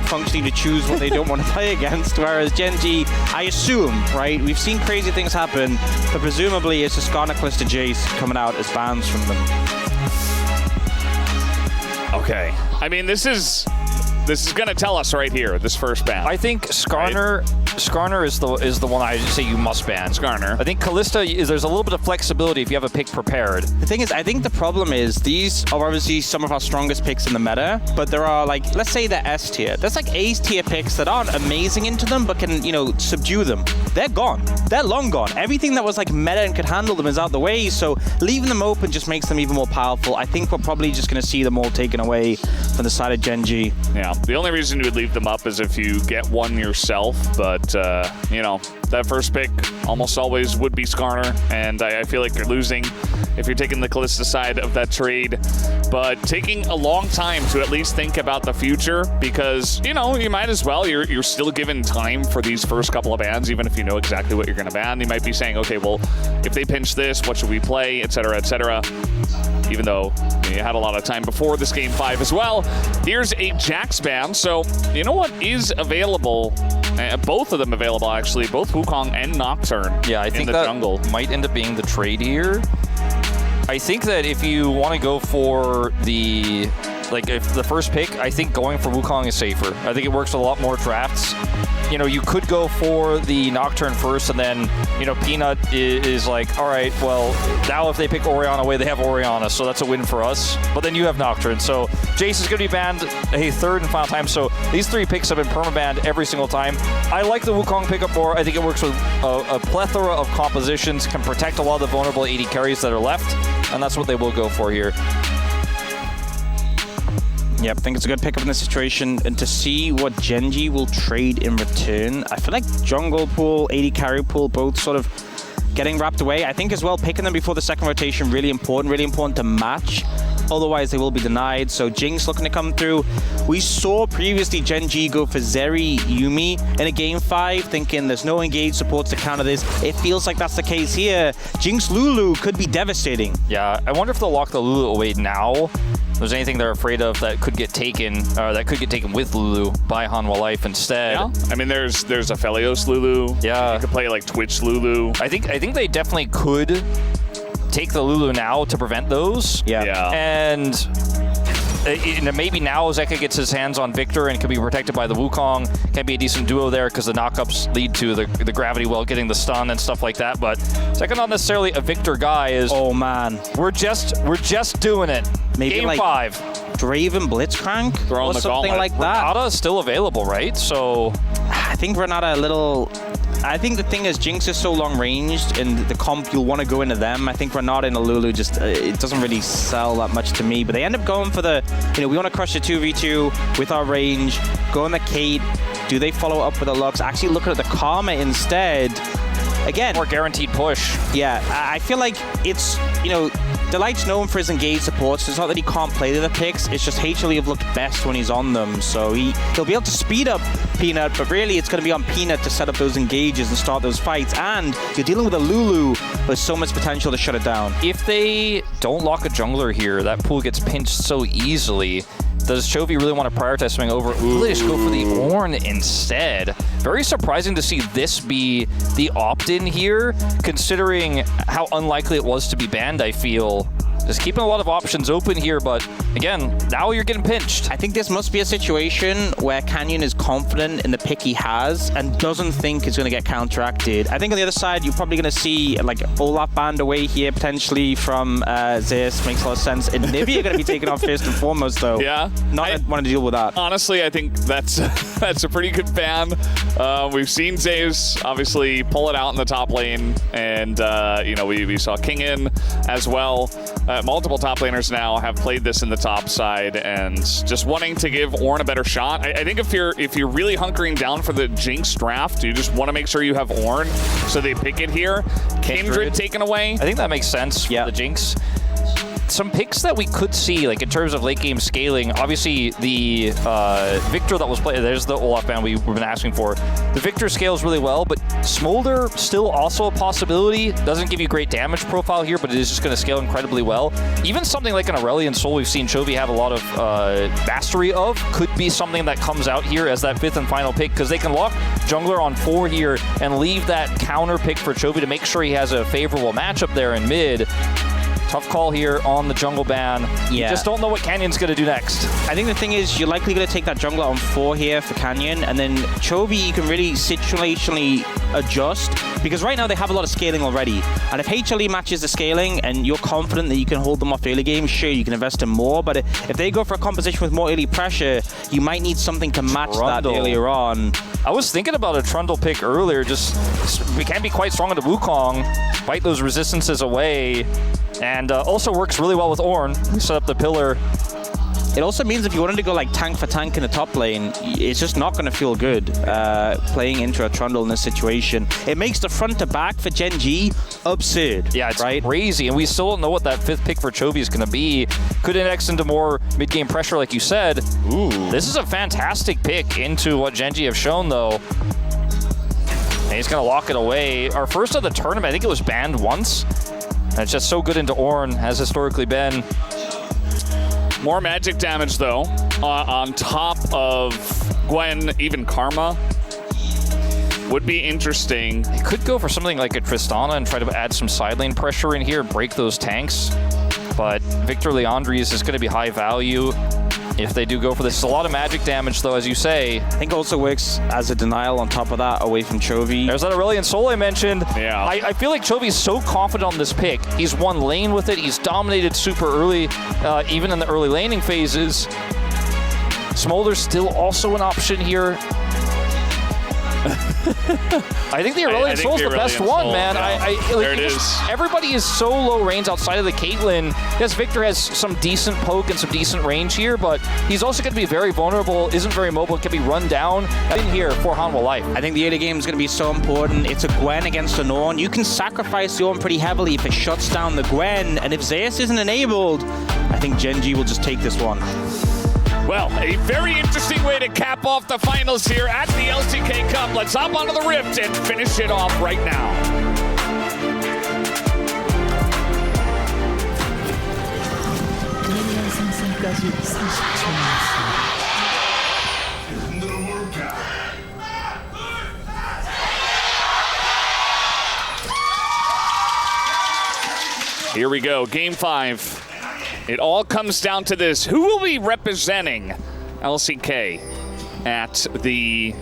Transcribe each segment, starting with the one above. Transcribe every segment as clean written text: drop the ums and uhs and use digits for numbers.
functionally to choose what they don't want to play against, whereas Genji, I assume, right, we've seen crazy things happen, but presumably it's just Skarner, Kalista, Jace coming out as bans from them. Okay. I mean, this is going to tell us right here, this first ban. I think Skarner is the one I say you must ban. Skarner. I think Kalista, there's a little bit of flexibility if you have a pick prepared. The thing is, I think the problem is these are obviously some of our strongest picks in the meta, but there are like, let's say they're S tier. There's like A tier picks that aren't amazing into them, but can, you know, subdue them. They're gone. They're long gone. Everything that was like meta and could handle them is out the way, so leaving them open just makes them even more powerful. I think we're probably just going to see them all taken away from the side of Genji. Yeah, the only reason you would leave them up is if you get one yourself, but, you know, that first pick almost always would be Skarner, and I feel like you're losing if you're taking the Kalista side of that trade, but taking a long time to at least think about the future, because, you know, you might as well. You're still given time for these first couple of bans, even if you know exactly what you're going to ban. You might be saying, okay, well, if they pinch this, what should we play, etc., etc., even though you had a lot of time before this Game 5 as well. Here's a Jax ban, so you know what is available? Both of them available, actually, both Wukong and Nocturne. Yeah, I think that jungle might end up being the trade here. I think that if you want to go for the, like, if the first pick, I think going for Wukong is safer. I think it works with a lot more drafts. You know, you could go for the Nocturne first, and then, you know, Peanut is like, all right, well, now if they pick Orianna away, they have Orianna, so that's a win for us. But then you have Nocturne, so Jace is going to be banned a third and final time, so these three picks have been perma-banned every single time. I like the Wukong pickup more. I think it works with a plethora of compositions, can protect a lot of the vulnerable AD carries that are left, and that's what they will go for here. Yep, I think it's a good pickup in this situation, and to see what Genji will trade in return. I feel like jungle pool, AD carry pool, both sort of getting wrapped away. I think as well, picking them before the second rotation, really important to match. Otherwise, they will be denied. So Jinx looking to come through. We saw previously Genji go for Zeri Yumi in a Game 5, thinking there's no engaged supports to counter this. It feels like that's the case here. Jinx Lulu could be devastating. Yeah, I wonder if they'll lock the Lulu away now. If there's anything they're afraid of that could get taken, or that could get taken with Lulu by HANWHA Life instead. Yeah, I mean, there's a Felios Lulu. Yeah, you could play like Twitch Lulu. I think they definitely could take the Lulu now to prevent those. Yeah. And maybe now Zeka gets his hands on Victor and can be protected by the Wukong. Can be a decent duo there because the knockups lead to the gravity well getting the stun and stuff like that. But Zeka not necessarily a Victor guy. Is, oh man, we're just doing it. Maybe Game like 5. Draven Blitzcrank or something like that. Renata is still available, right? So I think Renata a little. I think the thing is Jinx is so long ranged, and the comp you'll want to go into them. I think Renata and a Lulu just it doesn't really sell that much to me. But they end up going for the, you know, we want to crush the 2v2 with our range. Go on the Kate. Do they follow up with a Lux? Actually looking at the Karma instead. Again, more guaranteed push. Yeah, I feel like it's, you know, Delight's known for his engaged supports. It's not that he can't play the other picks. It's just HLE have looked best when he's on them. So he'll be able to speed up Peanut, but really it's going to be on Peanut to set up those engages and start those fights. And you're dealing with a Lulu with so much potential to shut it down. If they don't lock a jungler here, that pool gets pinched so easily. Does Chovy really want to prioritize something over? Really just go for the Ornn instead. Very surprising to see this be the opt-in here, considering how unlikely it was to be banned, I feel. Just keeping a lot of options open here, but again, now you're getting pinched. I think this must be a situation where Canyon is confident in the pick he has and doesn't think it's going to get counteracted. I think on the other side, you're probably going to see like Olaf banned away here potentially from Zeus. Makes a lot of sense. And Nivea going to be taken off first and foremost, though. Yeah. Not want to deal with that. Honestly, I think that's a pretty good ban. We've seen Zeus obviously pull it out in the top lane, and you know, we saw King in as well. Multiple top laners now have played this in the top side, and just wanting to give Ornn a better shot. I think if you're really hunkering down for the Jinx draft, you just want to make sure you have Ornn, so they pick it here. Kindred taken away. I think that makes sense. Yeah. For the Jinx. some picks that we could see, like in terms of late game scaling, obviously the Victor that was played, there's the Olaf ban we've been asking for. The Victor scales really well, but Smolder still also a possibility. Doesn't give you great damage profile here, but it is just going to scale incredibly well. Even something like an Aurelion Soul we've seen Chovy have a lot of mastery of could be something that comes out here as that 5th and final pick, because they can lock jungler on 4 here and leave that counter pick for Chovy to make sure he has a favorable matchup there in mid. Tough call here on the jungle ban. Yeah. You just don't know what Canyon's going to do next. I think the thing is, you're likely going to take that jungler on 4 here for Canyon, and then Chovy, you can really situationally adjust, because right now they have a lot of scaling already. And if HLE matches the scaling and you're confident that you can hold them off early game, sure, you can invest in more. But if they go for a composition with more early pressure, you might need something to match that earlier on. I was thinking about a Trundle pick earlier. Just we can be quite strong into Wukong, fight those resistances away. And also works really well with Ornn. We set up the pillar. It also means if you wanted to go like tank for tank in the top lane, it's just not going to feel good playing into a Trundle in this situation. It makes the front to back for Gen G absurd. Yeah, it's crazy. And we still don't know what that 5th pick for Chovy is going to be. Could index into more mid-game pressure, like you said. Ooh. This is a fantastic pick into what Gen G have shown, though. And he's going to lock it away. Our first of the tournament, I think it was banned once. And it's just so good into Ornn, has historically been. More magic damage, though, on top of Gwen, even Karma. Would be interesting. He could go for something like a Tristana and try to add some side lane pressure in here and break those tanks. But Victor Leandri's is going to be high value if they do go for this. It's a lot of magic damage, though, as you say. I think also works as a denial on top of that away from Chovy. There's that Aurelion Soul I mentioned. Yeah. I feel like Chovy's so confident on this pick. He's won lane with it. He's dominated super early, even in the early laning phases. Smolder's still also an option here. I think the Aurelion Soul's the best one, man. Yeah. There it is. Everybody is so low range outside of the Caitlyn. Yes, Victor has some decent poke and some decent range here, but he's also going to be very vulnerable, isn't very mobile, can be run down. In here for HANWHA life. I think the early game is going to be so important. It's a Gwen against an Ornn. You can sacrifice the Ornn pretty heavily if it shuts down the Gwen, and if Zeus isn't enabled, I think Gen G will just take this one. Well, a very interesting way to cap off the finals here at the LCK Cup. Let's hop onto the Rift and finish it off right now. Here we go, Game 5. It all comes down to this. Who will be representing LCK at the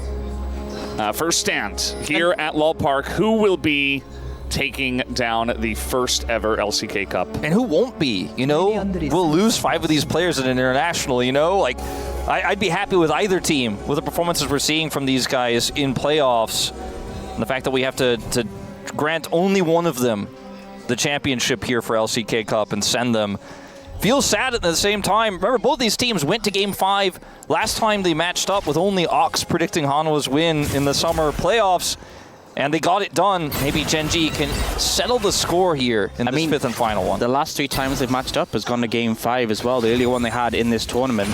first stand here at Lol Park? Who will be taking down the first ever LCK Cup? And who won't be? You know, we'll lose 5 of these players at an international, you know? Like, I'd be happy with either team with the performances we're seeing from these guys in playoffs. And the fact that we have to grant only one of them the championship here for LCK Cup and send them. Feels sad at the same time. Remember, both these teams went to Game 5. Last time they matched up with only Ox predicting HANWHA's win in the summer playoffs, and they got it done. Maybe Gen G can settle the score here in this 5th and final one. The last 3 times they've matched up has gone to Game 5 as well. The earlier one they had in this tournament.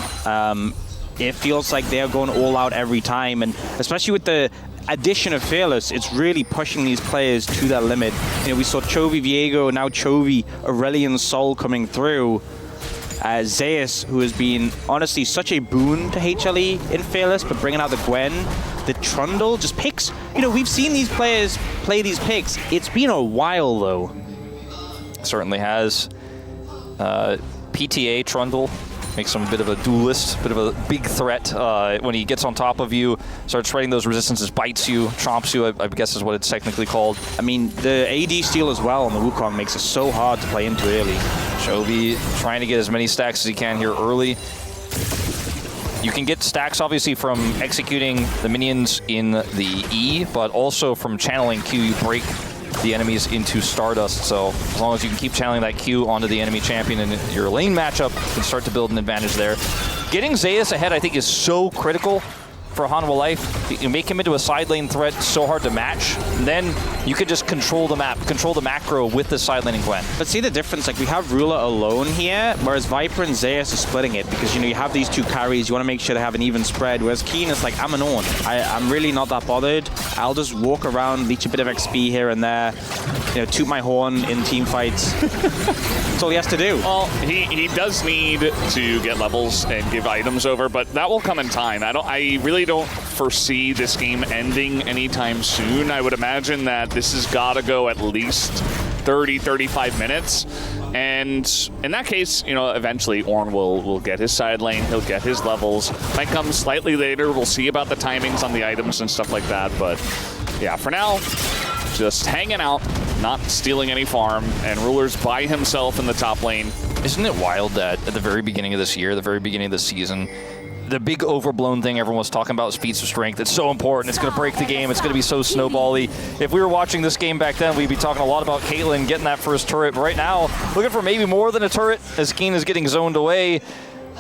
It feels like they're going all out every time, and especially with the addition of Fearless, it's really pushing these players to their limit. You know, we saw Chovy Viego, now Chovy, Aurelion Sol coming through. Zeus, who has been honestly such a boon to HLE in Fearless, but bringing out the Gwen, the Trundle, just picks. You know, we've seen these players play these picks. It's been a while, though. Certainly has. PTA Trundle makes him a bit of a duelist, bit of a big threat when he gets on top of you, starts spreading those resistances, bites you, chomps you, I guess is what it's technically called. I mean, the AD steal as well on the Wukong makes it so hard to play into early. Chovy trying to get as many stacks as he can here early. You can get stacks, obviously, from executing the minions in the E, but also from channeling Q, you break the enemies into Stardust. So as long as you can keep channeling that Q onto the enemy champion in your lane matchup, you can start to build an advantage there. Getting Zeus ahead, I think, is so critical for HANWHA Life. You make him into a side lane threat so hard to match, and then you can just control the map, control the macro with the side laning Gwen. But see the difference, like we have Ruler alone here, whereas Viper and Zeus are splitting it because, you know, you have these two carries, you want to make sure they have an even spread, whereas Keen is like, I'm an Oner. I'm really not that bothered. I'll just walk around, leech a bit of XP here and there, you know, toot my horn in team fights. That's all he has to do. Well, he does need to get levels and give items over, but that will come in time. I really don't foresee this game ending anytime soon. I would imagine that this has got to go at least 30, 35 minutes. And in that case, you know, eventually Ornn will get his side lane, he'll get his levels. Might come slightly later, we'll see about the timings on the items and stuff like that. But yeah, for now, just hanging out, not stealing any farm, and Ruler's by himself in the top lane. Isn't it wild that at the very beginning of this year, the very beginning of this season, the big overblown thing everyone was talking about was feats of strength. It's so important. It's going to break the game. It's going to be so snowbally. If we were watching this game back then, we'd be talking a lot about Caitlyn getting that first turret. But right now, looking for maybe more than a turret as Keen is getting zoned away.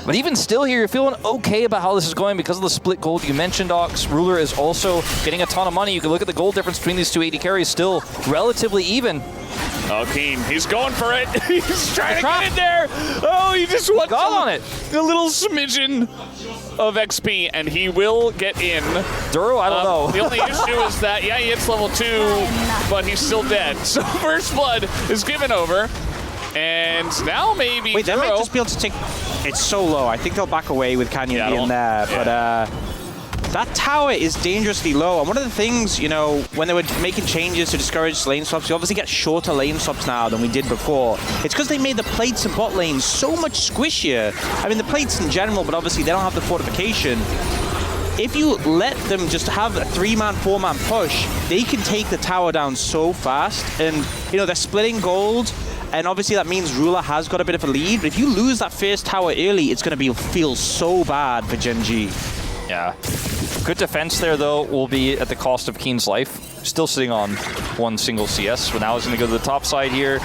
But even still here, you're feeling okay about how this is going because of the split gold. You mentioned Ox. Ruler is also getting a ton of money. You can look at the gold difference between these two AD carries, still relatively even. Oh, Keen, he's going for it. He's trying to get in there. Oh, he just wants on it. A little smidgen of XP, and he will get in. Duro, I don't know. The only issue is that, yeah, he hits level 2, but he's still dead. So first blood is given over. And now maybe Wait, they Duro. might just be able to take... It's so low. I think they'll back away with Canyon being there. Yeah. But that tower is dangerously low. And one of the things, you know, when they were making changes to discourage lane swaps, we obviously get shorter lane swaps now than we did before. It's because they made the plates and bot lanes so much squishier. I mean, the plates in general, but obviously they don't have the fortification. If you let them just have a 3-man, 4-man push, they can take the tower down so fast. And, you know, they're splitting gold. And obviously that means Ruler has got a bit of a lead. But if you lose that first tower early, it's going to feel so bad for Gen G. Yeah. Good defense there, though, will be at the cost of Keen's life. Still sitting on one single CS, but now he's going to go to the top side here.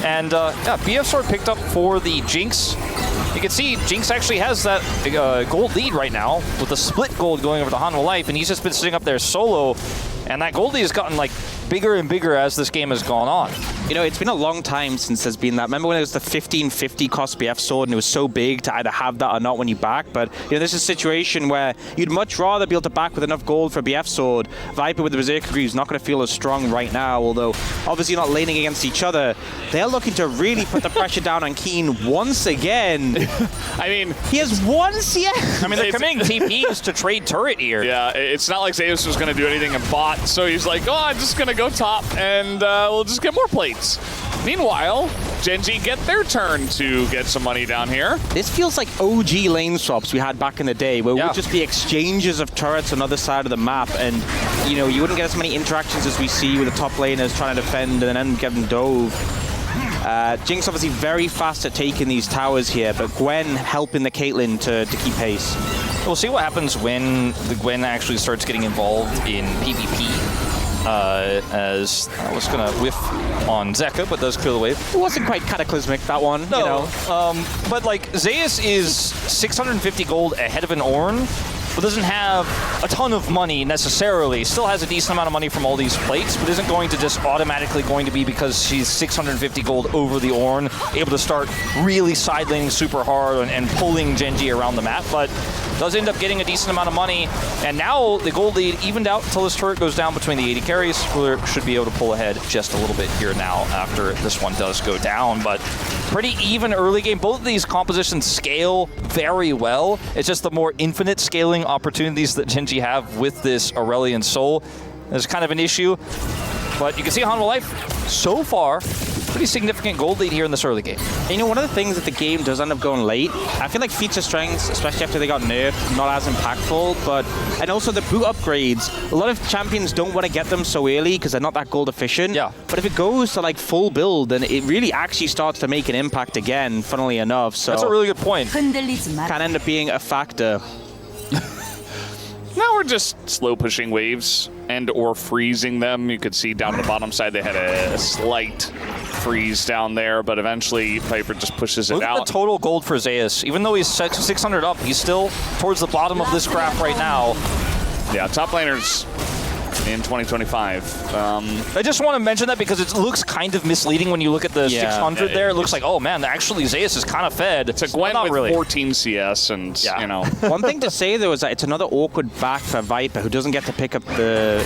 And, yeah, BF Sword picked up for the Jinx. You can see Jinx actually has that gold lead right now with the split gold going over to HANWHA Life, and he's just been sitting up there solo. And that gold lead has gotten, like, bigger and bigger as this game has gone on. You know, it's been a long time since there's been that. Remember when it was the 1550 cost BF sword and it was so big to either have that or not when you back? But, you know, this is a situation where you'd much rather be able to back with enough gold for a BF sword. Viper with the Berserker Greaves not going to feel as strong right now, although obviously not laning against each other. They're looking to really put the pressure down on Keen once again. I mean, he has one CS. I mean, they're committing TPs to trade turret here. Yeah, it's not like Zeus was going to do anything in bot, so he's like, oh, I'm just going to go top and we'll just get more plates. Meanwhile, Gen G get their turn to get some money down here. This feels like OG lane swaps we had back in the day, where it would just be exchanges of turrets on the other side of the map, and you know, you wouldn't get as many interactions as we see with the top laners trying to defend and then get them dove. Jinx obviously very fast at taking these towers here, but Gwen helping the Caitlyn to keep pace. We'll see what happens when the Gwen actually starts getting involved in PvP. As I was going to whiff on Zeka, but does clear the wave. It wasn't quite cataclysmic, that one. No, you know. But like Zeus is 650 gold ahead of an Ornn, but doesn't have a ton of money necessarily. Still has a decent amount of money from all these plates, but isn't going to just automatically going to be because she's 650 gold over the Ornn, able to start really side laning super hard and pulling Gen G around the map, but does end up getting a decent amount of money. And now the gold lead evened out until this turret goes down between the AD carries. Ruler should be able to pull ahead just a little bit here now after this one does go down, but pretty even early game. Both of these compositions scale very well. It's just the more infinite scaling opportunities that Gen G have with this Aurelion Soul is kind of an issue. But you can see HANWHA Life so far pretty significant gold lead here in this early game. And you know, one of the things that the game does end up going late, I feel like feats of strength, especially after they got nerfed, not as impactful, but, and also the boot upgrades, a lot of champions don't want to get them so early because they're not that gold efficient. Yeah. But if it goes to like full build, then it really actually starts to make an impact again, funnily enough. So that's a really good point. Can end up being a factor. Now we're just slow pushing waves and or freezing them. You could see down on the bottom side they had a slight freeze down there, but eventually Viper just pushes it out. Look at the total gold for Zeus. Even though he's 600 up, he's still towards the bottom of this graph right now. Yeah, top laners in 2025. I just want to mention that because it looks kind of misleading when you look at the 600 there. It looks like, oh man, actually Zeus is kind of fed. It's a Gwen not with really. 14 CS, and you know. One thing to say though is that it's another awkward back for Viper, who doesn't get to pick up the.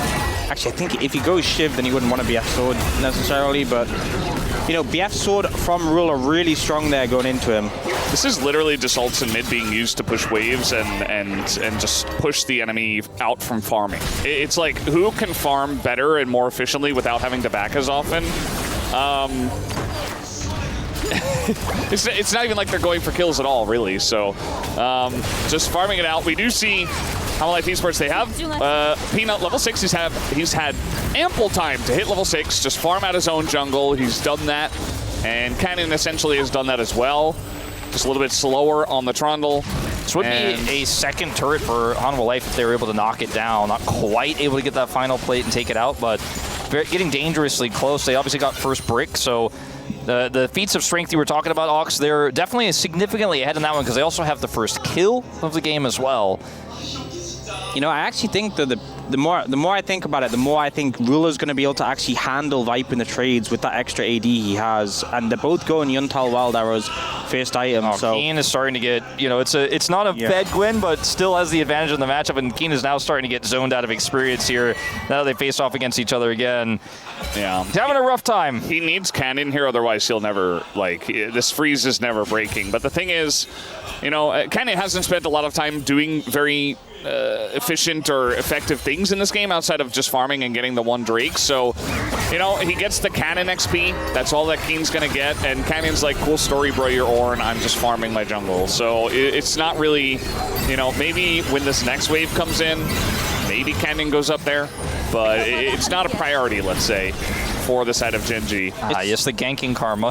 Actually, I think if he goes Shiv, then he wouldn't want to BF Sword necessarily, but you know, BF Sword from Rule are really strong there going into him. This is literally just ults in mid being used to push waves and just push the enemy out from farming. It's like, who can farm better and more efficiently without having to back as often? It's not even like they're going for kills at all, really. So just farming it out. We do see HANWHA Esports, they have Peanut level 6. He's had ample time to hit level 6, just farm out his own jungle. He's done that, and Cannon essentially has done that as well. Just a little bit slower on the Trundle. This would be a second turret for HANWHA Life if they were able to knock it down. Not quite able to get that final plate and take it out, but getting dangerously close. They obviously got first brick, so the feats of strength you were talking about, Ox, they're definitely significantly ahead in that one because they also have the first kill of the game as well. You know, I actually think that the more I think about it, the more I think Ruler's going to be able to actually handle Viper in the trades with that extra AD he has, and they're both going Yuntal Wild Arrow's first item. So Keen is starting to get, you know, it's not a fed Gwen, but still has the advantage in the matchup, and Keen is now starting to get zoned out of experience here now that they face off against each other again. Yeah, he's having a rough time. He needs Cannon here, otherwise he'll never, like, this freeze is never breaking. But the thing is, you know, Cannon hasn't spent a lot of time doing very efficient or effective things in this game outside of just farming and getting the one Drake. So, you know, he gets the Cannon XP. That's all that Keen's going to get. And Cannon's like, cool story, bro, you're Oner. I'm just farming my jungle. So it's not really, you know, maybe when this next wave comes in, maybe Cannon goes up there. But it's not a priority, let's say, for the side of Genji. Yes, the ganking karma.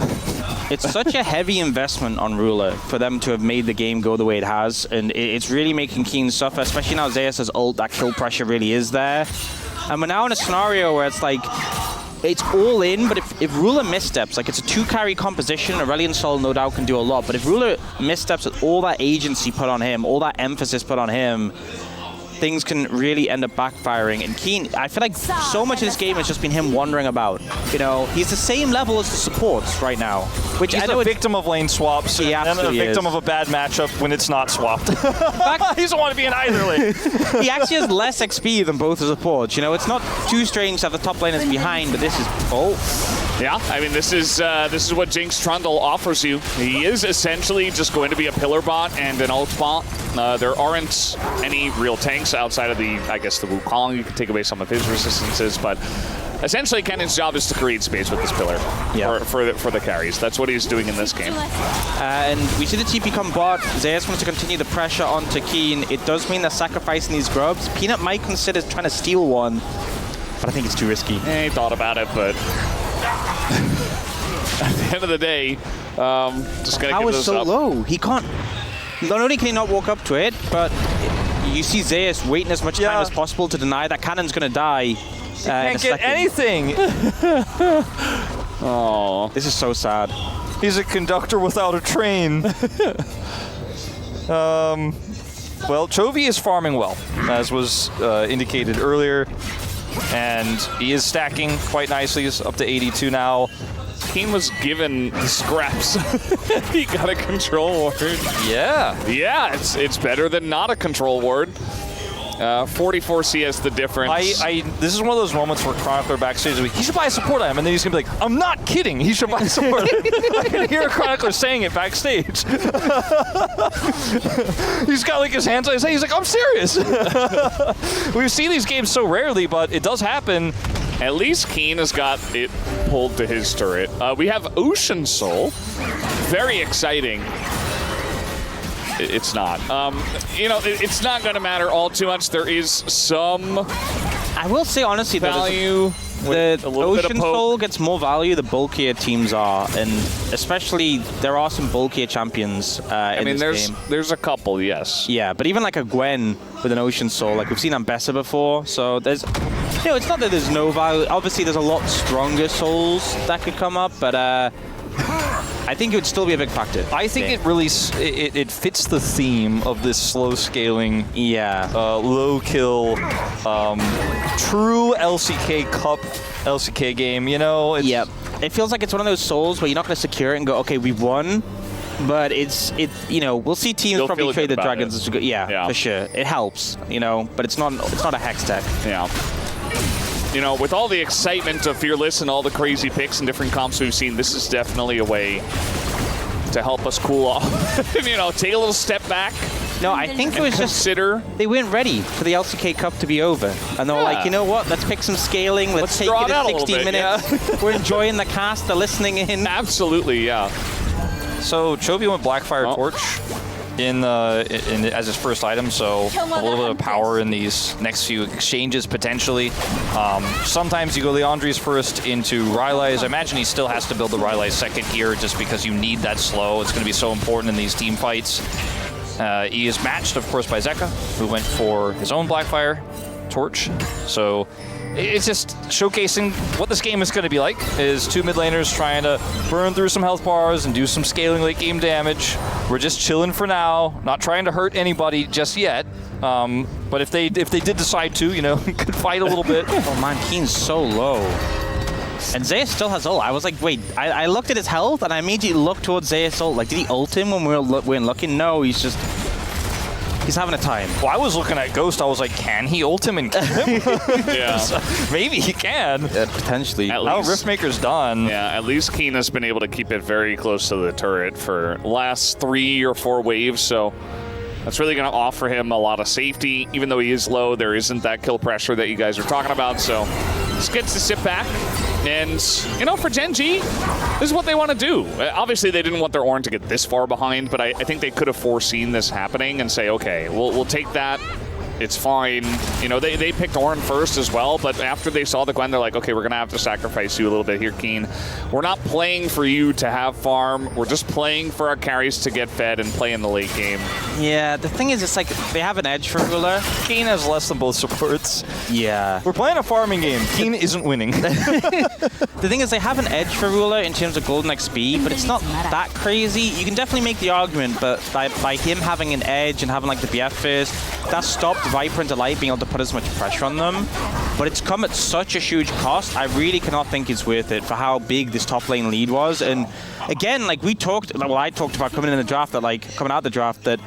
It's such a heavy investment on Ruler for them to have made the game go the way it has, and it's really making Keen suffer, especially now Zeus' ult, that kill pressure really is there. And we're now in a scenario where it's like, it's all in, but if Ruler missteps, like it's a 2-carry composition, Aurelion Sol no doubt can do a lot, but if Ruler missteps with all that agency put on him, all that emphasis put on him, things can really end up backfiring. And Keen, I feel like so much of this game has just been him wandering about. You know, he's the same level as the supports right now. Which he's I know a victim of lane swaps and a victim of a bad matchup when it's not swapped. He doesn't want to be in either lane. He actually has less XP than both the supports. You know, it's not too strange to have the top laners behind, but this is... Yeah, I mean, this is what Jinx Trundle offers you. He is essentially just going to be a pillar bot and an ult bot. There aren't any real tanks outside of the, I guess, the Wukong. You can take away some of his resistances, but essentially Cannon's job is to create space with this pillar for the carries. That's what he's doing in this game. And we see the TP come bot. Zeus wants to continue the pressure onto Keen. It does mean they're sacrificing these grubs. Peanut might consider trying to steal one, but I think it's too risky. He thought about it, but at the end of the day, just gonna give this so up. low. He can't. Not only can he not walk up to it, but you see Zeus waiting as much time as possible to deny that Cannon's gonna die. Can't get anything. Oh, this is so sad. He's a conductor without a train. Well, Chovy is farming well, as was indicated earlier. And he is stacking quite nicely. He's up to 82 now. Keen was given the scraps. He got a control ward. Yeah. Yeah, it's better than not a control ward. 44 CS the difference. This is one of those moments where Chronicler backstage is like, he should buy a support item, and then he's gonna be like, I'm not kidding, he should buy a support item. I can hear a Chronicler saying it backstage. He's got like his hands on his head, he's like, I'm serious. We see these games so rarely, but it does happen. At least Keen has got it pulled to his turret. We have Ocean Soul. Very exciting. It's not. You know, it's not going to matter all too much. There is some I will say, honestly, value. The Ocean Soul gets more value the bulkier teams are, and especially there are some bulkier champions in this game. There's a couple, yes. Yeah, but even like a Gwen with an Ocean Soul, like we've seen Ambessa before, so there's, you know, it's not that there's no value. Obviously, there's a lot stronger souls that could come up, but I think it would still be a big factor. I think it really it fits the theme of this slow scaling, low kill, true LCK Cup, LCK game. You know, Yep. It feels like it's one of those souls where you're not going to secure it and go, okay, we've won. But you know, we'll see teams You'll probably trade the about dragons as we go. Yeah, for sure. It helps, you know, but it's not a hex tech. Yeah. You know, with all the excitement of Fearless and all the crazy picks and different comps we've seen, this is definitely a way to help us cool off. You know, take a little step back. No, I think it was just they weren't ready for the LCK Cup to be over, and they were like, you know what? Let's pick some scaling. Let's take it at 60 minutes. Yeah. We're enjoying the cast. They're listening in. Absolutely, yeah. So Chovy went Blackfire Torch as his first item, so a little bit of power in these next few exchanges potentially. Sometimes you go Leandri's first into Rylai's. I imagine he still has to build the Rylai's second here just because you need that slow. It's going to be so important in these team fights. He is matched, of course, by Zeka, who went for his own Blackfire Torch. So it's just showcasing what this game is going to be like, is two mid laners trying to burn through some health bars and do some scaling late game damage. We're just chilling for now, not trying to hurt anybody just yet. But if they did decide to, you know, could fight a little bit. Oh man, Keen's so low. And Zeus still has ult. I was like, wait, I looked at his health and I immediately looked towards Zeus' ult. Like, did he ult him when we weren't looking? No, he's having a time. Well, I was looking at Ghost. I was like, can he ult him and kill him? Yeah. So maybe he can. Potentially. Now Riftmaker's done. Yeah, at least Keen has been able to keep it very close to the turret for last 3 or 4 waves, so that's really going to offer him a lot of safety. Even though he is low, there isn't that kill pressure that you guys are talking about, so just gets to sit back. And, you know, for Gen G, this is what they want to do. Obviously, they didn't want their Oner to get this far behind, but I think they could have foreseen this happening and say, okay, we'll take that. It's fine. You know, they picked Oner first as well, but after they saw the Gwen, they're like, okay, we're going to have to sacrifice you a little bit here, Keen. We're not playing for you to have farm. We're just playing for our carries to get fed and play in the late game. Yeah, the thing is, it's like they have an edge for Ruler. Keen has less than both supports. Yeah. We're playing a farming game. Keen isn't winning. The thing is, they have an edge for Ruler in terms of golden XP, but it's not that crazy. You can definitely make the argument, but by him having an edge and having like the BF first, that stopped Viper and Delight being able to put as much pressure on them. But it's come at such a huge cost. I really cannot think it's worth it for how big this top lane lead was. And again, like I talked about coming out of the draft that,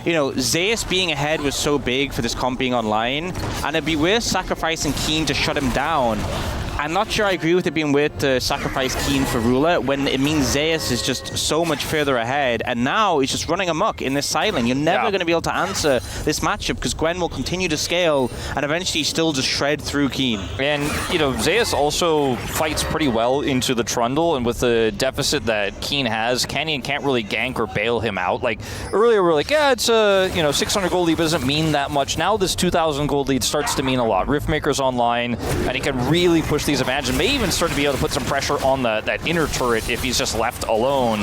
you know, Zeus being ahead was so big for this comp being online, and it'd be worth sacrificing Keen to shut him down. I'm not sure I agree with it being worth to sacrifice Keen for Ruler when it means Zeus is just so much further ahead, and now he's just running amok in this side lane. You're never going to be able to answer this matchup because Gwen will continue to scale and eventually still just shred through Keen. And, you know, Zeus also fights pretty well into the Trundle, and with the deficit that Keen has, Canyon can't really gank or bail him out. Like, earlier we were like, yeah, it's a, 600 gold lead doesn't mean that much. Now this 2,000 gold lead starts to mean a lot. Riftmaker's online, and he can really push these advantages, and may even start to be able to put some pressure on that inner turret if he's just left alone.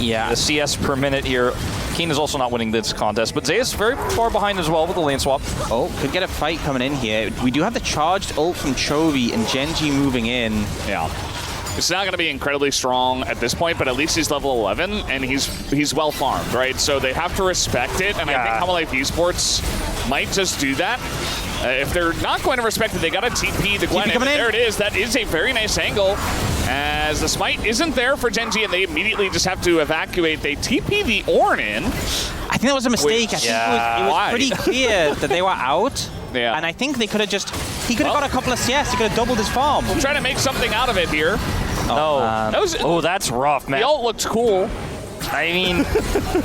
Yeah, the CS per minute here. Keen is also not winning this contest, but Zeus very far behind as well with the lane swap. Oh, could get a fight coming in here. We do have the charged ult from Chovy and Gen G moving in. Yeah. It's not going to be incredibly strong at this point, but at least he's level 11, and he's well farmed, right? So they have to respect it, and I think HANWHA Esports might just do that. If they're not going to respect it, they got to TP the Gwen. There it is. That is a very nice angle. As the smite isn't there for Gen G, and they immediately just have to evacuate. They TP the Oner in. I think that was a mistake. I think it was pretty clear that they were out. Yeah. And I think they could have just... He could have got a couple of CS. He could have doubled his farm. We'll try to make something out of it here. That's rough, man. The ult looks cool. I mean,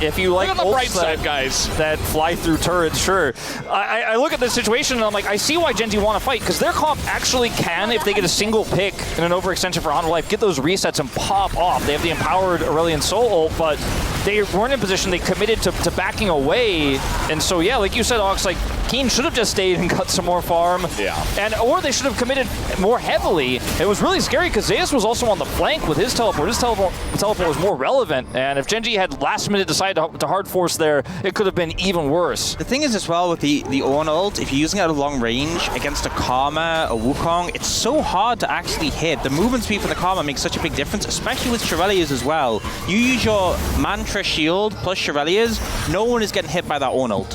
if you like the bright side, guys, that fly through turrets, sure. I look at this situation and I'm like, I see why Gen G want to fight, because their comp actually can, if they get a single pick in an overextension for HANWHA Life, get those resets and pop off. They have the empowered Aurelion Soul ult, but they weren't in position. They committed to backing away, and so yeah, like you said, Ox, like Keen should have just stayed and got some more farm. Yeah. Or they should have committed more heavily. It was really scary because Zeus was also on the flank with his teleport. His teleport was more relevant, and if Gen G had last minute decided to hard force there, it could have been even worse. The thing is as well with the Oner ult, if you're using it at a long range against a Karma, a Wukong, it's so hard to actually hit. The movement speed for the Karma makes such a big difference, especially with Shirelias as well. You use your Mantra shield plus Shirelias, no one is getting hit by that Oner ult.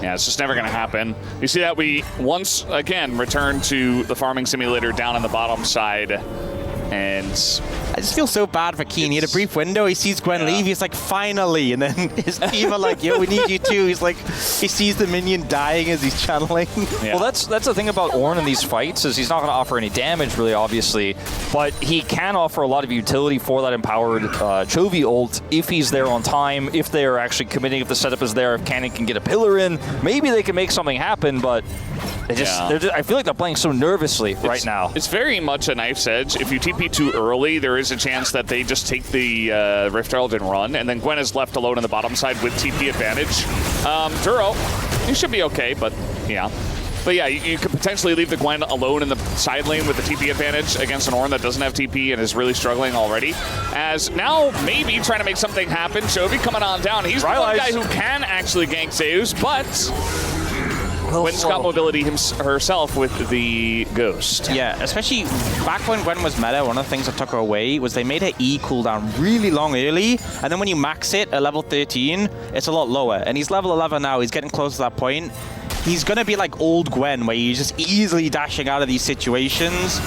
Yeah, it's just never going to happen. You see that we once again return to the farming simulator down on the bottom side, and I just feel so bad for Keen. He had a brief window, he sees Gwen leave, he's like, finally, and then his team are like, yo, we need you too. He's like, he sees the minion dying as he's channeling. Yeah. Well, that's the thing about Ornn in these fights, is he's not going to offer any damage, really, obviously, but he can offer a lot of utility for that empowered Chovy ult if he's there on time, if they're actually committing, if the setup is there, if Cannon can get a pillar in, maybe they can make something happen, but I feel like they're playing so nervously right now. It's very much a knife's edge. If you TP too early, there is a chance that they just take the Rift Herald and run, and then Gwen is left alone on the bottom side with TP advantage. Duro, he should be okay, but yeah. But yeah, you could potentially leave the Gwen alone in the side lane with the TP advantage against an Ornn that doesn't have TP and is really struggling already. As now maybe trying to make something happen. Chovy coming on down. He's the one guy who can actually gank Zeus, but Gwen's got mobility herself with the Ghost. Yeah, especially back when Gwen was meta, one of the things that took her away was they made her E cooldown really long early, and then when you max it at level 13, it's a lot lower. And he's level 11 now, he's getting close to that point. He's gonna be like old Gwen, where you're just easily dashing out of these situations.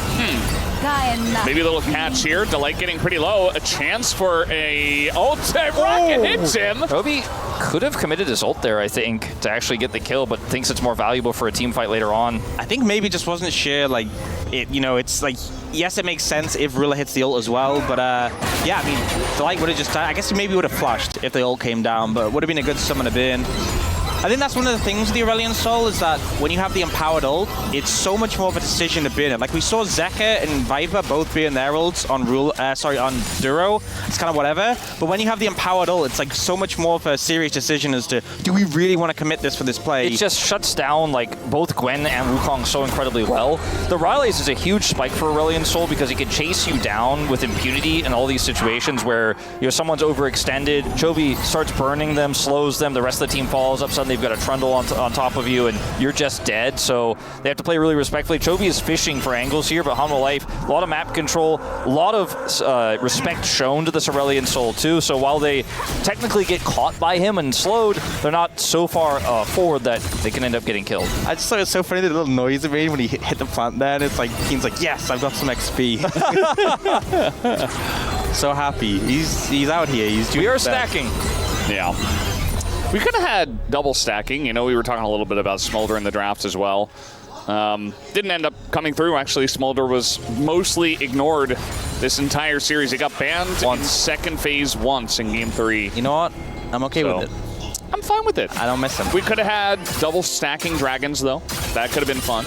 Maybe a little catch here. Delight getting pretty low. A chance for a ult. Rocket hits him. Chovy could have committed his ult there, I think, to actually get the kill, but thinks it's more valuable for a team fight later on. I think maybe just wasn't sure, like, it's like, yes, it makes sense if Rilla hits the ult as well, but yeah, I mean, Delight would have just died. I guess he maybe would have flashed if the ult came down, but would have been a good summon to burn. I think that's one of the things with the Aurelion Soul is that when you have the empowered ult, it's so much more of a decision to burn it. Like we saw Zeka and Viper both burn their ults on on Duro. It's kind of whatever. But when you have the empowered ult, it's like so much more of a serious decision as to, do we really want to commit this for this play? It just shuts down like both Gwen and Wukong so incredibly well. The Ryleys is a huge spike for Aurelion Soul because he can chase you down with impunity in all these situations where someone's overextended, Chovy starts burning them, slows them, the rest of the team falls up, suddenly they've got a Trundle on top of you, and you're just dead. So they have to play really respectfully. Chovy is fishing for angles here, but HANWHA Life, a lot of map control, a lot of respect shown to this Aurelion Soul too. So while they technically get caught by him and slowed, they're not so far forward that they can end up getting killed. I just thought it was so funny, the little noise it made when he hit the plant there, and it's like, Keen's like, yes, I've got some XP. So happy. He's out here. We are stacking. Yeah. We could have had double stacking. You know, we were talking a little bit about Smolder in the draft as well. Didn't end up coming through. Actually, Smolder was mostly ignored this entire series. He got banned in second phase once in game 3. You know what? I'm okay with it. I'm fine with it. I don't miss him. We could have had double stacking dragons, though. That could have been fun.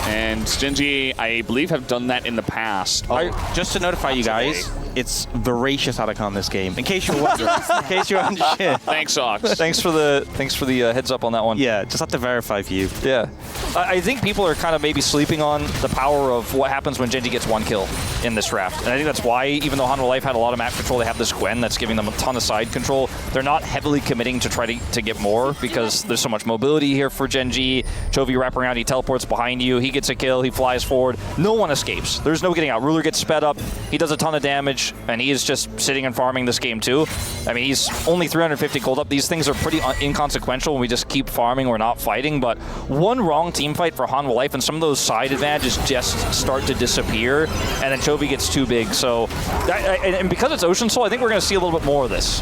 And Gen G, I believe, have done that in the past. Just to notify you guys, it's voracious Otacon this game. In case you're wondering. In case you're unsure. Thanks, Ox. Thanks for the heads up on that one. Yeah, just have to verify for you. Yeah. I think people are kind of maybe sleeping on the power of what happens when Gen G gets one kill in this draft. And I think that's why, even though HANWHA Life had a lot of map control, they have this Gwen that's giving them a ton of side control. They're not heavily committing to try to get more because there's so much mobility here for Gen G. Chovy wrap around, he teleports behind you, he gets a kill, he flies forward. No one escapes. There's no getting out. Ruler gets sped up, he does a ton of damage, and he is just sitting and farming this game too. I mean, he's only 350 gold up. These things are pretty inconsequential when we just keep farming, we're not fighting, but one wrong team fight for HANWHA Life and some of those side advantages just start to disappear, and then Chovy gets too big. So, and because it's Ocean Soul, I think we're going to see a little bit more of this.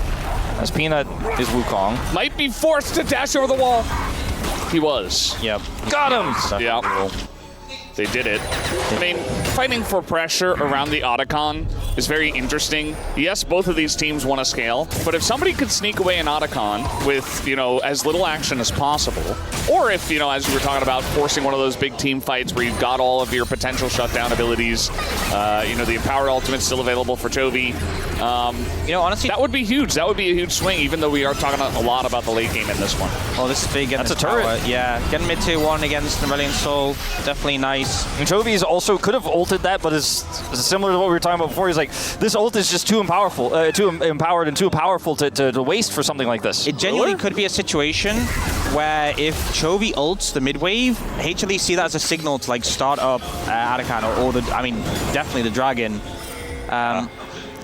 As Peanut is Wukong. Might be forced to dash over the wall. He was. Yep. Got him! Yeah. They did it. I mean, fighting for pressure around the Otacon is very interesting. Yes, both of these teams want to scale, but if somebody could sneak away an Otacon with, you know, as little action as possible, or if, you know, as you were talking about, forcing one of those big team fights where you've got all of your potential shutdown abilities, you know, the empowered ultimate's still available for Chovy. You know, honestly, that would be huge. That would be a huge swing, even though we are talking a lot about the late game in this one. Oh, this is big. That's a turret. Power. Yeah, getting mid tier 1 against Nerelian Soul, definitely nice. And Chovy's also could have ulted that, but is similar to what we were talking about before. He's like, this ult is just too too empowered and too powerful to waste for something like this. It genuinely could be a situation where if Chovy ults the mid wave, HLE see that as a signal to like start up Otacon or the, I mean, definitely the Dragon.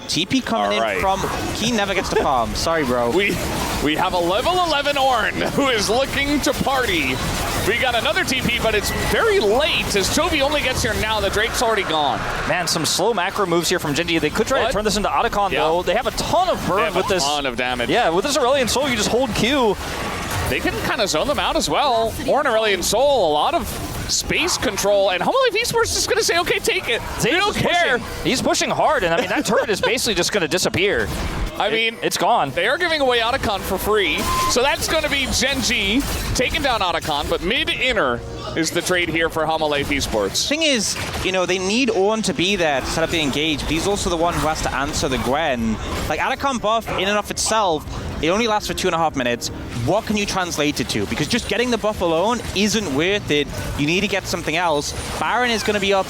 TP coming in from, he never gets to farm. Sorry, bro. We have a level 11 Ornn who is looking to party. We got another TP, but it's very late as Chovy only gets here now. The Drake's already gone. Man, some slow macro moves here from Genji. They could try to turn this into Otacon, though. They have a ton of burn with this. A ton of damage. Yeah, with this Aurelion Soul, you just hold Q. They can kind of zone them out as well. Ornn, Aurelion Soul, a lot of space control, and HANWHA Esports is just going to say, okay, take it. They don't care. He's pushing hard, and I mean, that turret is basically just going to disappear. I mean, it's gone. They are giving away Otacon for free, so that's going to be Genji taking down Otacon, but mid-inner is the trade here for HANWHA Esports. Thing is, you know, they need Ornn to be there to set up the engage, but he's also the one who has to answer the Gwen. Like, Otacon buff, in and of itself, it only lasts for 2.5 minutes. What can you translate it to? Because just getting the buff alone isn't worth it. You need to get something else. Baron is going to be up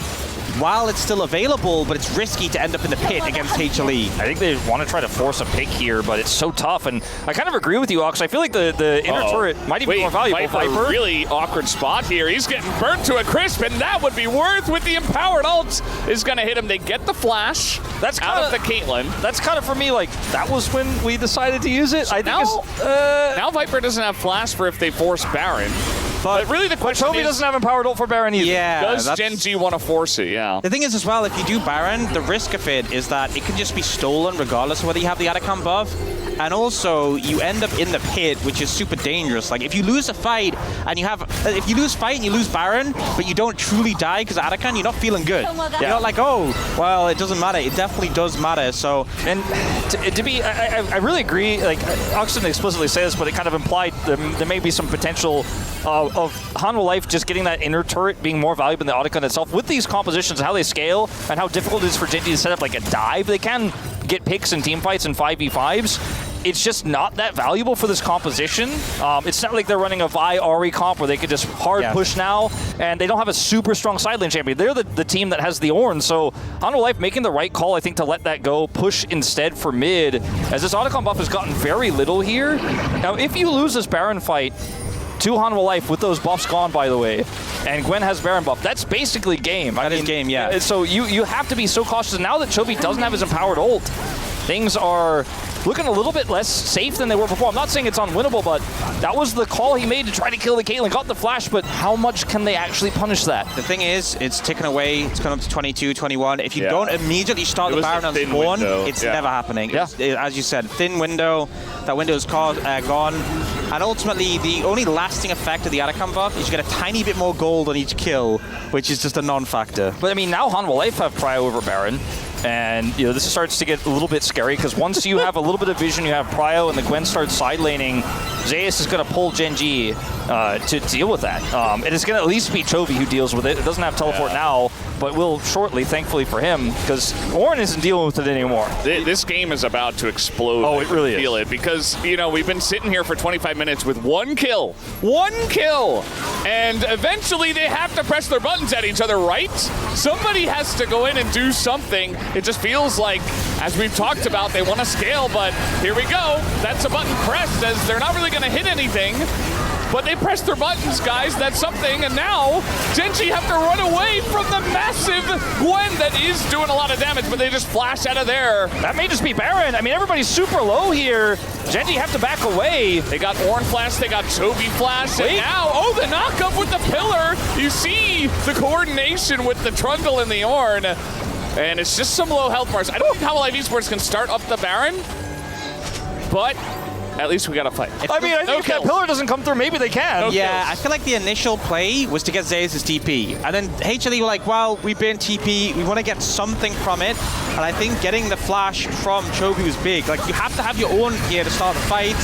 while it's still available, but it's risky to end up in the pit against HLE. I think they want to try to force a pick here, but it's so tough. And I kind of agree with you, Ox. I feel like the inner turret might even be more valuable. Viper, really awkward spot here. He's getting burnt to a crisp, and that would be worth with the empowered ult is going to hit him. They get the flash out of the Caitlyn. That's kind of, for me, like, that was when we decided to use it. I think now Viper doesn't have flash for if they force Baron. But really the question Chovy doesn't have empowered ult for Baron either. Yeah, does Genji want to force it? Yeah. The thing is as well, if you do Baron, the risk of it is that it can just be stolen regardless of whether you have the Otacon buff. And also, you end up in the pit, which is super dangerous. Like, if you lose a fight and you have... If you lose fight and you lose Baron, but you don't truly die because of Otacon, you're not feeling good. Yeah. You're not like, oh, well, it doesn't matter. It definitely does matter, so... And to be... I really agree. Like, Ox didn't explicitly say this, but it kind of implied there may be some potential of HANWHA Life just getting that inner turret being more valuable than the Otacon itself. With these compositions, how they scale, and how difficult it is for Genji to set up like a dive, they can get picks in team fights and 5v5s. It's just not that valuable for this composition. It's not like they're running a Vi Ahri comp where they could just hard push now, and they don't have a super strong side lane champion. They're the team that has the Ornn, so HANWHA Life making the right call, I think, to let that go, push instead for mid, as this Otacon buff has gotten very little here. Now, if you lose this Baron fight to HANWHA Life with those buffs gone, by the way, and Gwen has Baron buff, that's basically game. That is game, yeah. So you have to be so cautious. Now that Chovy doesn't have his empowered ult, things are looking a little bit less safe than they were before. I'm not saying it's unwinnable, but that was the call he made to try to kill the Caitlyn. Got the flash, but how much can they actually punish that? The thing is, it's ticking away. It's gone up to 22, 21. If you don't immediately start the Baron on spawn, it's never happening. Yeah. As you said, thin window. That window is gone. And ultimately, the only lasting effect of the Otacon buff is you get a tiny bit more gold on each kill, which is just a non-factor. But I mean, now HANWHA Life have prio over Baron. And, you know, this starts to get a little bit scary because once you have a little bit of vision, you have prio, and the Gwen starts side laning, Zeus is going to pull Genji to deal with that. It is going to at least be Chovy who deals with it. It doesn't have teleport now, but will shortly, thankfully for him, because Ornn isn't dealing with it anymore. This game is about to explode. Oh, it really is. Feel it, because, you know, we've been sitting here for 25 minutes with one kill. One kill! And eventually they have to press their buttons at each other, right? Somebody has to go in and do something. It just feels like, as we've talked about, they want to scale, but here we go. That's a button pressed, as they're not really going to hit anything. But they pressed their buttons, guys. That's something. And now Genji have to run away from the massive Gwen that is doing a lot of damage, but they just flash out of there. That may just be Baron. I mean, everybody's super low here. Genji have to back away. They got Ornn flash, they got Chovy flash, and now, oh, the knockup with the pillar. You see the coordination with the Trundle and the Ornn. And it's just some low health bars. I don't think HANWHA Esports can start up the Baron, but at least we got to fight. I mean, I think if that pillar doesn't come through, maybe they can. Yeah, I feel like the initial play was to get Zeus' TP. And then HLE were like, well, we burned TP, we want to get something from it. And I think getting the flash from Chovy was big. Like, you have to have your own gear to start the fight.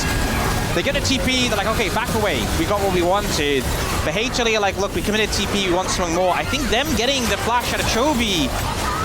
They get a TP, they're like, okay, back away. We got what we wanted. The HLE are like, look, we committed TP, we want something more. I think them getting the flash out of Chovy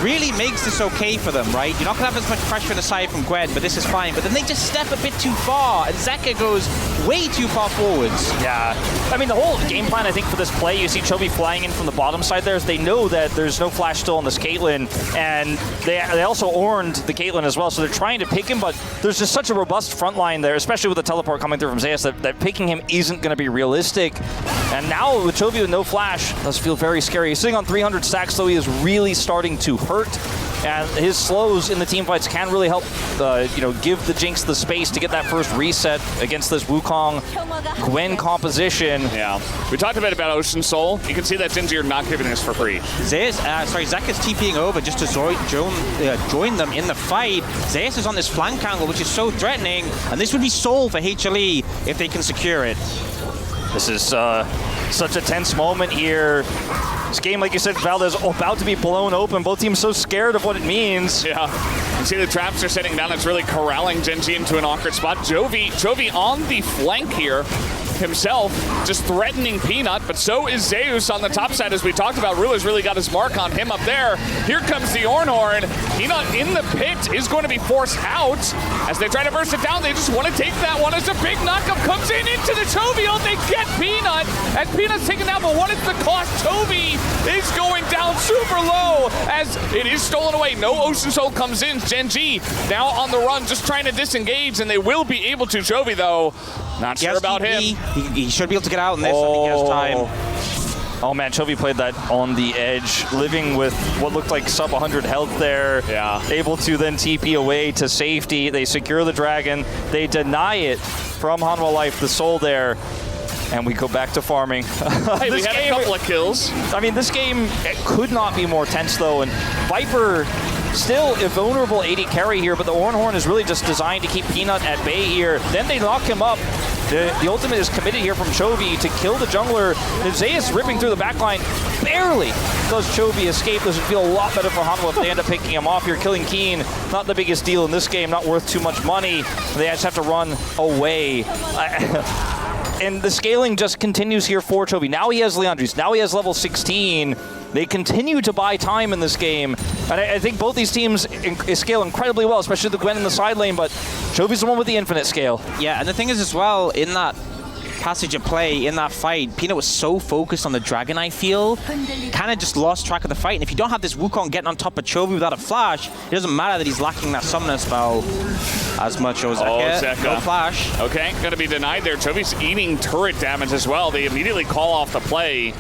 really makes this okay for them, right? You're not going to have as much pressure on the side from Gwen, but this is fine. But then they just step a bit too far, and Zeka goes way too far forwards. Yeah. I mean, the whole game plan, I think, for this play, you see Chovy flying in from the bottom side there, is they know that there's no flash still on this Caitlyn, and they also orned the Caitlyn as well, so they're trying to pick him, but there's just such a robust front line there, especially with the teleport coming through from Zeus, that picking him isn't going to be realistic. And now with Chovy with no flash, it does feel very scary. He's sitting on 300 stacks, though he is really starting to hurt. And his slows in the team fights can really help, give the Jinx the space to get that first reset against this Wukong Gwen composition. Yeah. We talked a bit about Ocean Soul. You can see that Genji are not giving this for free. Zeka's TPing over just to join them in the fight. Zeus is on this flank angle, which is so threatening. And this would be Soul for HLE if they can secure it. This is such a tense moment here. This game, like you said, Valdez, about to be blown open. Both teams so scared of what it means. Yeah. You see the traps are setting down. It's really corralling Genji into an awkward spot. Chovy on the flank here himself, just threatening Peanut, but so is Zeus on the top side, as we talked about. Ruler's really got his mark on him up there. Here comes the Ornhorn. Peanut in the pit is going to be forced out. As they try to burst it down, they just want to take that one as a big knockup comes in into the Chovy. They get Peanut, as Peanut's taken down, but what is the cost? Chovy is going down super low, as it is stolen away. No Ocean Soul comes in. Genji now on the run, just trying to disengage, and they will be able to. Chovy, though, not sure about him. He should be able to get out in this. I think he has time. Oh man, Chovy played that on the edge, living with what looked like sub 100 health there. Yeah. Able to then TP away to safety. They secure the dragon. They deny it from HANWHA Life, the soul there. And we go back to farming. Hey, we had a couple of kills. I mean, this game could not be more tense, though. And Viper, still a vulnerable AD carry here, but the Ornhorn is really just designed to keep Peanut at bay here. Then they lock him up. The ultimate is committed here from Chovy to kill the jungler. Zeus ripping through the backline. Barely does Chovy escape. This would feel a lot better for HANWHA if they end up picking him off here. Killing Keen, not the biggest deal in this game, not worth too much money. They just have to run away. And the scaling just continues here for Chovy. Now he has Leandris. Now he has level 16. They continue to buy time in this game. And I think both these teams scale incredibly well, especially the Gwen in the side lane, but Chovy's the one with the infinite scale. Yeah, and the thing is as well, in that passage of play, in that fight, Peanut was so focused on the dragon, I feel, kind of just lost track of the fight. And if you don't have this Wukong getting on top of Chovy without a flash, it doesn't matter that he's lacking that summoner spell as much. Zeka. No flash. Okay, gonna be denied there. Chovy's eating turret damage as well. They immediately call off the play.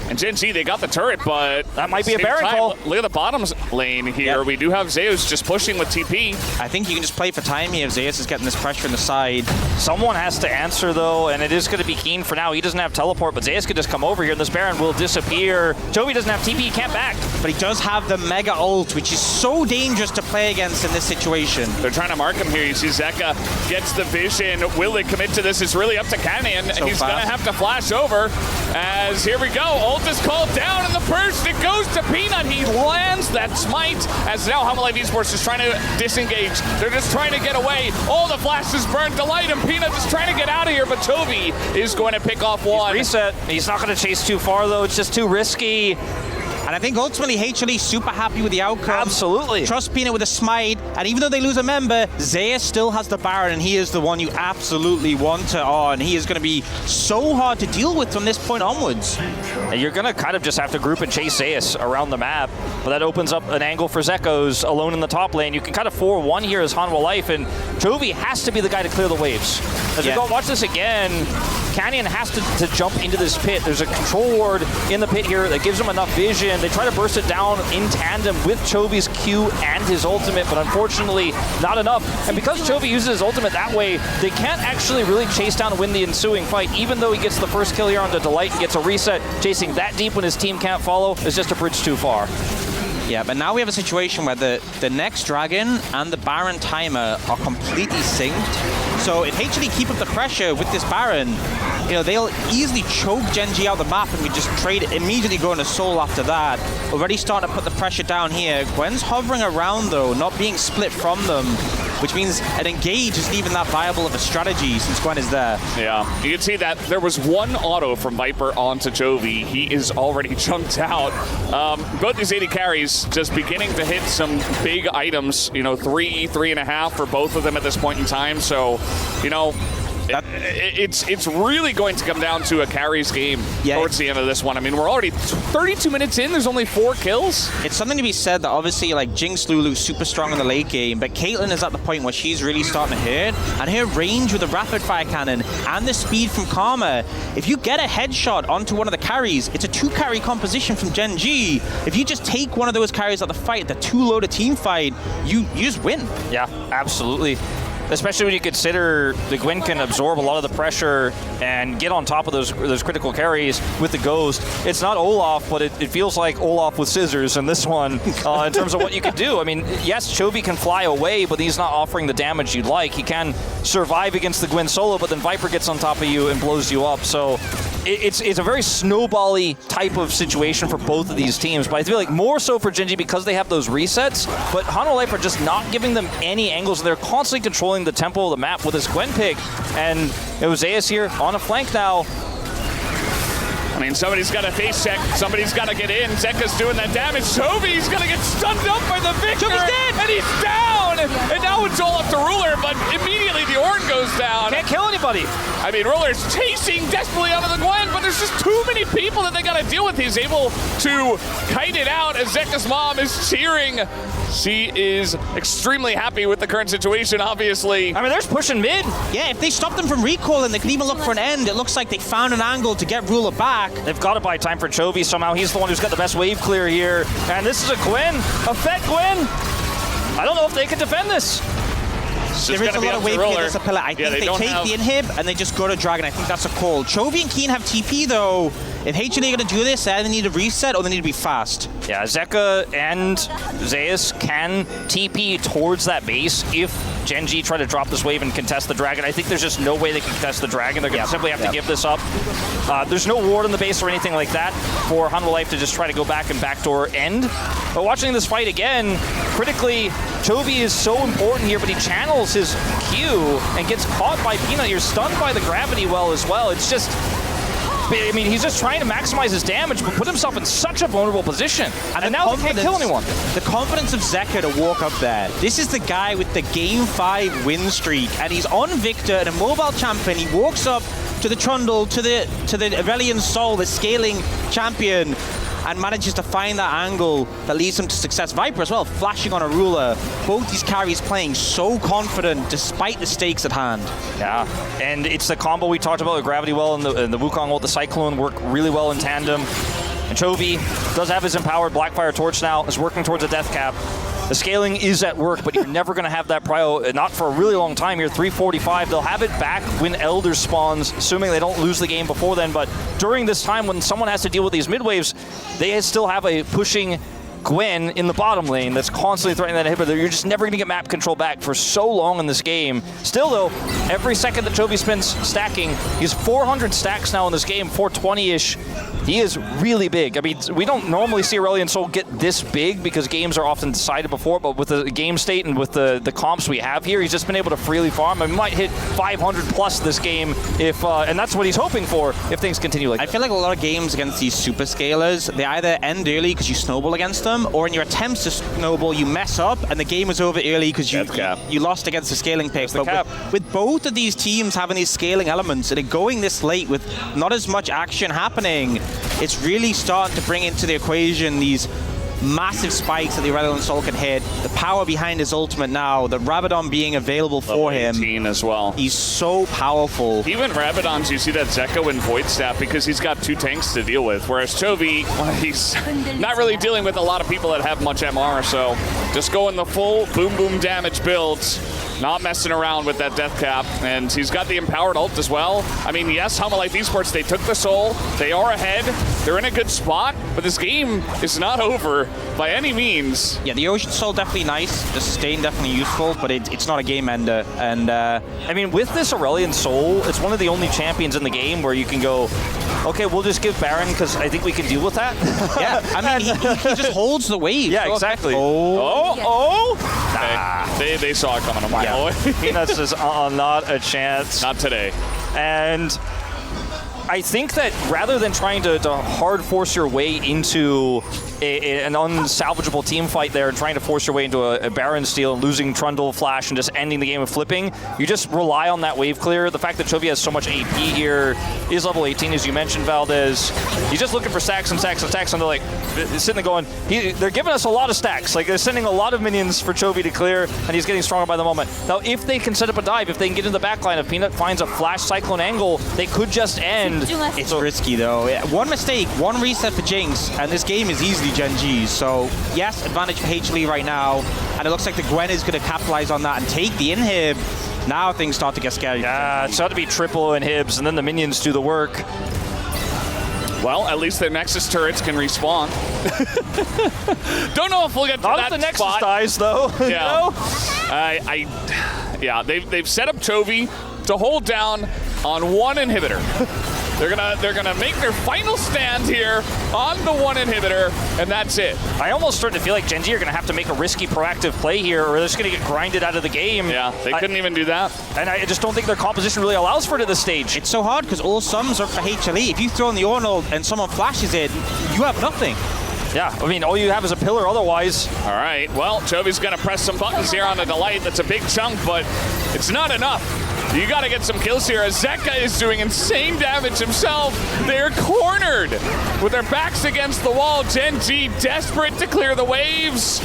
And Genji, they got the turret, but that might be a Baron call. Look at the bottom lane here. Yep. We do have Zeus just pushing with TP. I think you can just play for time here if Zeus is getting this pressure on the side. Someone has to answer, though, and it is going to be Keen for now. He doesn't have teleport, but Zeus could just come over here, and this Baron will disappear. Chovy doesn't have TP, he can't back. But he does have the Mega Ult, which is so dangerous to play against in this situation. They're trying to mark him here. You see Zeka gets the vision. Will they commit to this? It's really up to Canyon. So he's going to have to flash over, as here we go. Ult is called down. And the burst, it goes to Peanut. He lands that smite, as now HANWHA Life Esports is trying to disengage. They're just trying to get away. All the flashes burned to light, and Peanut is trying to get out of here, but Chovy is going to pick off one. He's reset. He's not going to chase too far, though. It's just too risky. And I think ultimately HLE super happy with the outcome. Absolutely. Trust Peanut with a smite, and even though they lose a member, Zeus still has the Baron, and he is the one you absolutely want to on. He is going to be so hard to deal with from this point onwards. And you're going to kind of just have to group and chase Zeus around the map, but that opens up an angle for Zekos alone in the top lane. You can kind of 4-1 here as HANWHA Life, and Chovy has to be the guy to clear the waves. As we go watch this again, Canyon has to jump into this pit. There's a control ward in the pit here that gives him enough vision. They try to burst it down in tandem with Chovy's Q and his ultimate, but unfortunately not enough. And because Chovy uses his ultimate that way, they can't actually really chase down and win the ensuing fight. Even though he gets the first kill here onto Delight, he gets a reset. Chasing that deep when his team can't follow is just a bridge too far. Yeah, but now we have a situation where the next Dragon and the Baron timer are completely synced. So if HLE keep up the pressure with this Baron, you know, they'll easily choke Gen.G out the map and we just trade it, immediately go into Soul after that. Already starting to put the pressure down here. Gwen's hovering around though, not being split from them, which means an engage isn't even that viable of a strategy since Gwen is there. Yeah, you can see that there was one auto from Viper onto Chovy. He is already chunked out. Both these 80 carries just beginning to hit some big items, you know, 3.5 for both of them at this point in time. So, you know, it's really going to come down to a carries game towards the end of this one. I mean, we're already 32 minutes in. There's only 4 kills. It's something to be said that obviously, like, Jinx Lulu's super strong in the late game, but Caitlyn is at the point where she's really starting to hit. And her range with the rapid fire cannon and the speed from Karma, if you get a headshot onto one of the carries, it's a 2-carry composition from Gen.G. If you just take one of those carries out of the fight, the too low to team fight, you just win. Yeah, absolutely. Especially when you consider the Gwen can absorb a lot of the pressure and get on top of those critical carries with the Ghost. It's not Olaf, but it feels like Olaf with scissors in this one in terms of what you can do. I mean, yes, Chovy can fly away, but he's not offering the damage you'd like. He can survive against the Gwen solo, but then Viper gets on top of you and blows you up. So it's a very snowball-y type of situation for both of these teams, but I feel like more so for Gen.G because they have those resets, but HANWHA Life are just not giving them any angles. They're constantly controlling the tempo of the map with his Gwen pick, and Zeus here on a flank now. I mean, somebody's got to face check. Somebody's got to get in. Zeka's doing that damage. Chovy's going to get stunned up by the Victor. Chovy's dead! And he's down! And now it's all up to Ruler, but immediately the Ornn goes down. Can't kill anybody. I mean, Ruler's chasing desperately out of the Gwen, but there's just too many people that they got to deal with. He's able to kite it out as Zeka's mom is cheering. She is extremely happy with the current situation, obviously. I mean, they're pushing mid. Yeah, if they stop them from recoiling, they could even look for an end. It looks like they found an angle to get Ruler back. They've got to buy time for Chovy somehow. He's the one who's got the best wave clear here. And this is a Gwen, a Fett Gwen. I don't know if they can defend this. There is a lot of wave clear as a pillar. I think they take the inhib and they just go to Dragon. I think that's a call. Chovy and Keen have TP though. If HLE are going to do this, they need a reset or they need to be fast. Yeah, Zeka and Zeus can TP towards that base if Gen.G try to drop this wave and contest the Dragon. I think there's just no way they can contest the Dragon. They're going to simply have to give this up. There's no ward in the base or anything like that for HANWHA Life to just try to go back and backdoor end. But watching this fight again, critically, Chovy is so important here, but he channels his Q and gets caught by Peanut. You're stunned by the gravity well as well. It's just... I mean, he's just trying to maximize his damage, but put himself in such a vulnerable position. And now he can't kill anyone. The confidence of Zeka to walk up there. This is the guy with the Game 5 win streak, and he's on Victor and a mobile champion. He walks up to the Trundle, to the Aurelion Sol, the scaling champion, and manages to find that angle that leads him to success. Viper as well, flashing on a Ruler. Both these carries playing so confident despite the stakes at hand. Yeah, and it's the combo we talked about with Gravity Well and the Wukong ult, the Cyclone work really well in tandem. And Chovy does have his empowered Blackfire Torch now, is working towards a death cap. The scaling is at work, but you're never going to have that prio, not for a really long time here. 345, they'll have it back when Elder spawns, assuming they don't lose the game before then. But during this time, when someone has to deal with these mid waves, they still have a pushing Gwen in the bottom lane that's constantly threatening that inhibitor. You're just never going to get map control back for so long in this game. Still, though, every second that Chovy spends stacking, he's 400 stacks now in this game, 420-ish. He is really big. I mean, we don't normally see Aurelion Sol get this big because games are often decided before, but with the game state and with the comps we have here, he's just been able to freely farm. I mean, might hit 500 plus this game if, and that's what he's hoping for if things continue like that. I feel like a lot of games against these super scalers, they either end early because you snowball against them, or in your attempts to snowball, you mess up and the game is over early because you lost against the scaling pick. But with both of these teams having these scaling elements and it going this late with not as much action happening, it's really starting to bring into the equation these massive spikes that the Aurelion Sol can hit, the power behind his ultimate now, the Rabadon being available for him. 18 as well. He's so powerful. Even Rabadon's, you see that Zeka and Void Staff because he's got 2 tanks to deal with, whereas Chovy, well, he's not really dealing with a lot of people that have much MR, so just going the full boom boom damage builds. Not messing around with that death cap, and he's got the empowered ult as well. I mean, yes, HANWHA Life Esports, they took the soul, they are ahead, they're in a good spot, but this game is not over by any means. Yeah, the Ocean Soul definitely nice. The sustain definitely useful, but it's not a game ender. And I mean, with this Aurelion Soul, it's one of the only champions in the game where you can go, okay, we'll just give Baron because I think we can deal with that. yeah, I mean, he just holds the wave. Yeah, so exactly. They saw it coming a mile away. Peanuts is not a chance. Not today. And I think that rather than trying to hard force your way into an unsalvageable team fight there and trying to force your way into a Baron steal and losing Trundle, Flash, and just ending the game with flipping, you just rely on that wave clear. The fact that Chovy has so much AP here, is level 18, as you mentioned, Valdez. He's just looking for stacks and stacks and stacks, and they're like, sitting there going, they're giving us a lot of stacks. Like, they're sending a lot of minions for Chovy to clear, and he's getting stronger by the moment. Now, if they can set up a dive, if they can get into the backline, if Peanut finds a Flash Cyclone angle, they could just end. It's risky, though. Yeah, one mistake, one reset for Jinx, and this game is easily Gen G's. So, yes, advantage for HLE right now, and it looks like the Gwen is going to capitalize on that and take the inhib. Now things start to get scary. Yeah, it's got to be triple inhibs, and then the minions do the work. Well, at least the Nexus turrets can respawn. Don't know if we'll get to Not that if the Nexus spot. dies, though. Yeah. You know? Yeah, they've set up Chovy to hold down on one inhibitor. They're gonna make their final stand here on the one inhibitor, and that's it. I almost start to feel like Gen G are gonna have to make a risky, proactive play here, or they're just gonna get grinded out of the game. Yeah, they couldn't even do that. And I just don't think their composition really allows for it at this stage. It's so hard because all sums are for HLE. If you throw in the Oner and someone flashes it, you have nothing. Yeah, I mean, all you have is a pillar otherwise. All right, well, Chovy's gonna press some buttons here on the Delight. That's a big chunk, but it's not enough. You gotta get some kills here as Zeka is doing insane damage himself. They're cornered with their backs against the wall. Gen G desperate to clear the waves,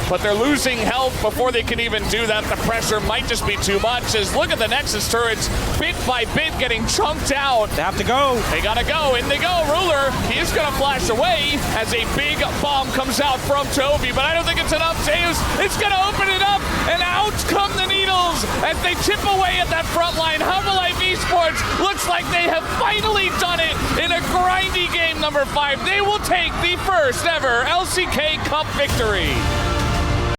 but they're losing health before they can even do that. The pressure might just be too much as look at the Nexus turrets bit by bit getting chunked out. They have to go. They gotta go, in they go. Ruler, he is gonna flash away as a big bomb comes out from Chovy, but I don't think it's enough. Zeus, it's gonna open it up, and out come the needles as they chip away at that front line. HANWHA Esports looks like they have finally done it in a grindy game number 5. They will take the first ever LCK Cup victory.